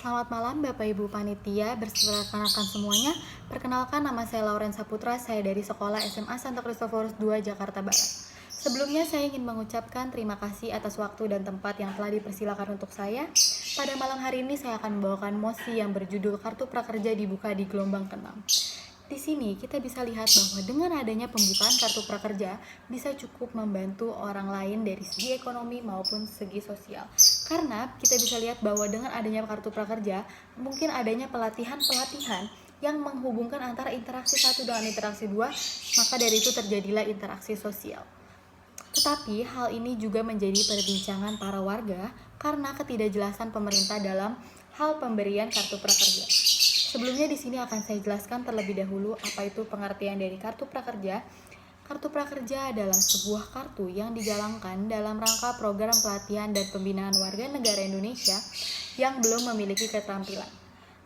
Selamat malam Bapak Ibu Panitia, bersama semuanya. Perkenalkan, nama saya Lauren Saputra, saya dari Sekolah SMA Santo Kristoforus II, Jakarta Barat. Sebelumnya saya ingin mengucapkan terima kasih atas waktu dan tempat yang telah dipersilakan untuk saya. Pada malam hari ini saya akan membawakan mosi yang berjudul Kartu Prakerja dibuka di gelombang ke-6. Di sini kita bisa lihat bahwa dengan adanya pembukaan kartu prakerja bisa cukup membantu orang lain dari segi ekonomi maupun segi sosial. Karena kita bisa lihat bahwa dengan adanya kartu prakerja mungkin adanya pelatihan-pelatihan yang menghubungkan antara interaksi satu dengan interaksi dua, maka dari itu terjadilah interaksi sosial. Tetapi hal ini juga menjadi perbincangan para warga karena ketidakjelasan pemerintah dalam hal pemberian kartu prakerja. Sebelumnya di sini akan saya jelaskan terlebih dahulu apa itu pengertian dari kartu prakerja. Kartu prakerja adalah sebuah kartu yang digalangkan dalam rangka program pelatihan dan pembinaan warga negara Indonesia yang belum memiliki keterampilan.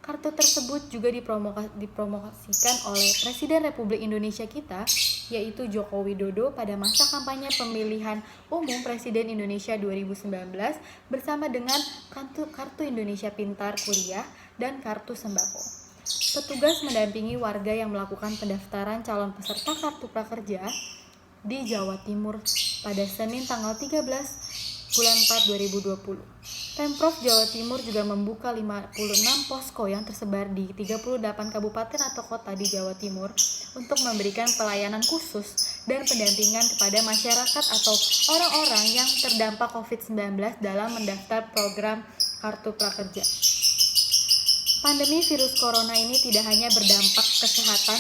Kartu tersebut juga dipromosikan oleh Presiden Republik Indonesia kita, yaitu Joko Widodo pada masa kampanye pemilihan umum Presiden Indonesia 2019 bersama dengan Kartu Indonesia Pintar Kuliah dan Kartu Sembako. Petugas mendampingi warga yang melakukan pendaftaran calon peserta Kartu Prakerja di Jawa Timur pada Senin tanggal 13 bulan 4 2020. Pemprov Jawa Timur juga membuka 56 posko yang tersebar di 38 kabupaten atau kota di Jawa Timur untuk memberikan pelayanan khusus dan pendampingan kepada masyarakat atau orang-orang yang terdampak COVID-19 dalam mendaftar program Kartu Prakerja. Pandemi virus corona ini tidak hanya berdampak kesehatan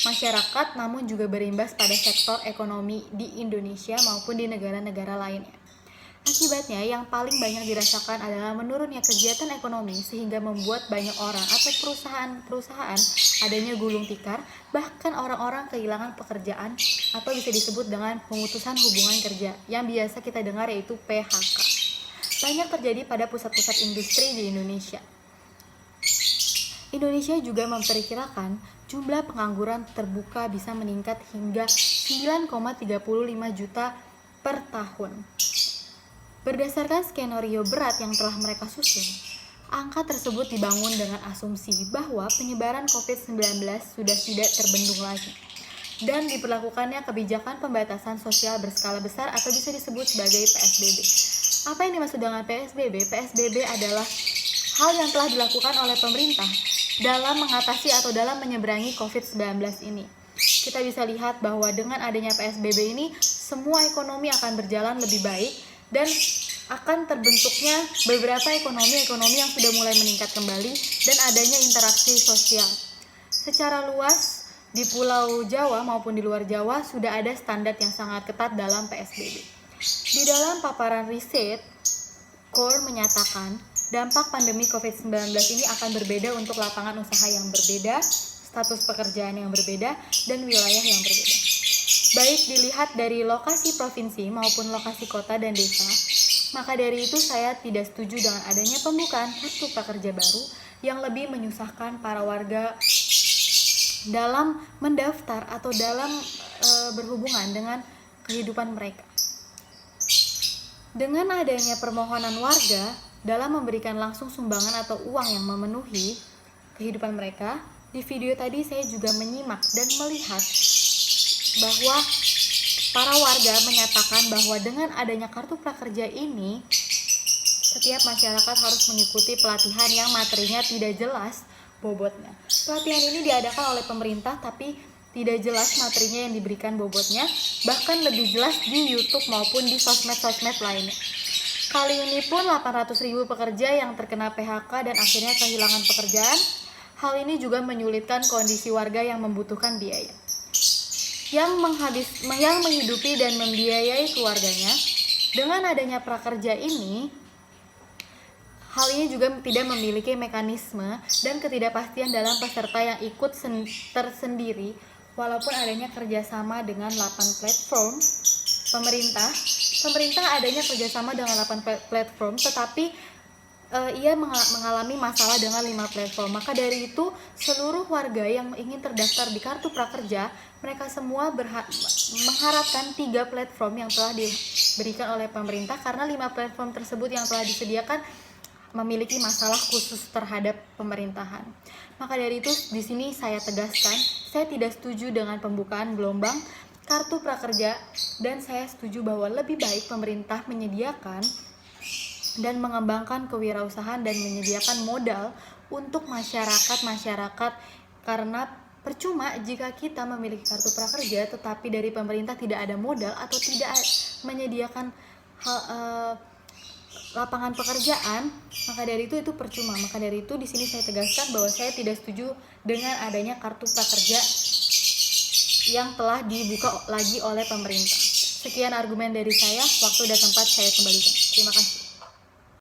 masyarakat, namun juga berimbas pada sektor ekonomi di Indonesia maupun di negara-negara lainnya. Akibatnya, yang paling banyak dirasakan adalah menurunnya kegiatan ekonomi sehingga membuat banyak orang atau perusahaan adanya gulung tikar, bahkan orang-orang kehilangan pekerjaan atau bisa disebut dengan pemutusan hubungan kerja yang biasa kita dengar yaitu PHK. Banyak terjadi pada pusat-pusat industri di Indonesia. Indonesia juga memperkirakan jumlah pengangguran terbuka bisa meningkat hingga 9,35 juta per tahun. Berdasarkan skenario berat yang telah mereka susun, angka tersebut dibangun dengan asumsi bahwa penyebaran COVID-19 sudah tidak terbendung lagi dan diberlakukannya kebijakan pembatasan sosial berskala besar atau bisa disebut sebagai PSBB. Apa yang dimaksud dengan PSBB? PSBB adalah hal yang telah dilakukan oleh pemerintah dalam mengatasi atau dalam menyeberangi COVID-19 ini. Kita bisa lihat bahwa dengan adanya PSBB ini, semua ekonomi akan berjalan lebih baik dan akan terbentuknya beberapa ekonomi yang sudah mulai meningkat kembali dan adanya interaksi sosial. Secara luas, di Pulau Jawa maupun di luar Jawa sudah ada standar yang sangat ketat dalam PSBB. Di dalam paparan riset, CORE menyatakan dampak pandemi COVID-19 ini akan berbeda untuk lapangan usaha yang berbeda, status pekerjaan yang berbeda, dan wilayah yang berbeda. Baik dilihat dari lokasi provinsi maupun lokasi kota dan desa, maka dari itu saya tidak setuju dengan adanya pembukaan kartu prakerja baru yang lebih menyusahkan para warga dalam mendaftar atau dalam berhubungan dengan kehidupan mereka. Dengan adanya permohonan warga dalam memberikan langsung sumbangan atau uang yang memenuhi kehidupan mereka, di video tadi saya juga menyimak dan melihat bahwa para warga menyatakan bahwa dengan adanya kartu prakerja ini, setiap masyarakat harus mengikuti pelatihan yang materinya tidak jelas bobotnya. Pelatihan ini diadakan oleh pemerintah tapi tidak jelas materinya yang diberikan bobotnya, bahkan lebih jelas di YouTube maupun di sosmed-sosmed lainnya. Kali ini pun 800.000 pekerja yang terkena PHK dan akhirnya kehilangan pekerjaan. Hal ini juga menyulitkan kondisi warga yang membutuhkan biaya, yang menghidupi dan membiayai keluarganya. Dengan adanya prakerja ini, hal ini juga tidak memiliki mekanisme dan ketidakpastian dalam peserta yang ikut tersendiri. Walaupun adanya kerjasama dengan 8 platform pemerintah adanya kerjasama dengan 8 platform, tetapi ia mengalami masalah dengan 5 platform. Maka dari itu, seluruh warga yang ingin terdaftar di kartu prakerja, mereka semua mengharapkan 3 platform yang telah diberikan oleh pemerintah, karena 5 platform tersebut yang telah disediakan memiliki masalah khusus terhadap pemerintahan. Maka dari itu di sini saya tegaskan, saya tidak setuju dengan pembukaan gelombang kartu prakerja, dan saya setuju bahwa lebih baik pemerintah menyediakan dan mengembangkan kewirausahaan dan menyediakan modal untuk masyarakat, karena percuma jika kita memiliki kartu prakerja tetapi dari pemerintah tidak ada modal atau tidak menyediakan lapangan pekerjaan, maka dari itu percuma. Maka dari itu di sini saya tegaskan bahwa saya tidak setuju dengan adanya kartu prakerja yang telah dibuka lagi oleh pemerintah. Sekian argumen dari saya, waktu dan tempat saya kembalikan. Terima kasih.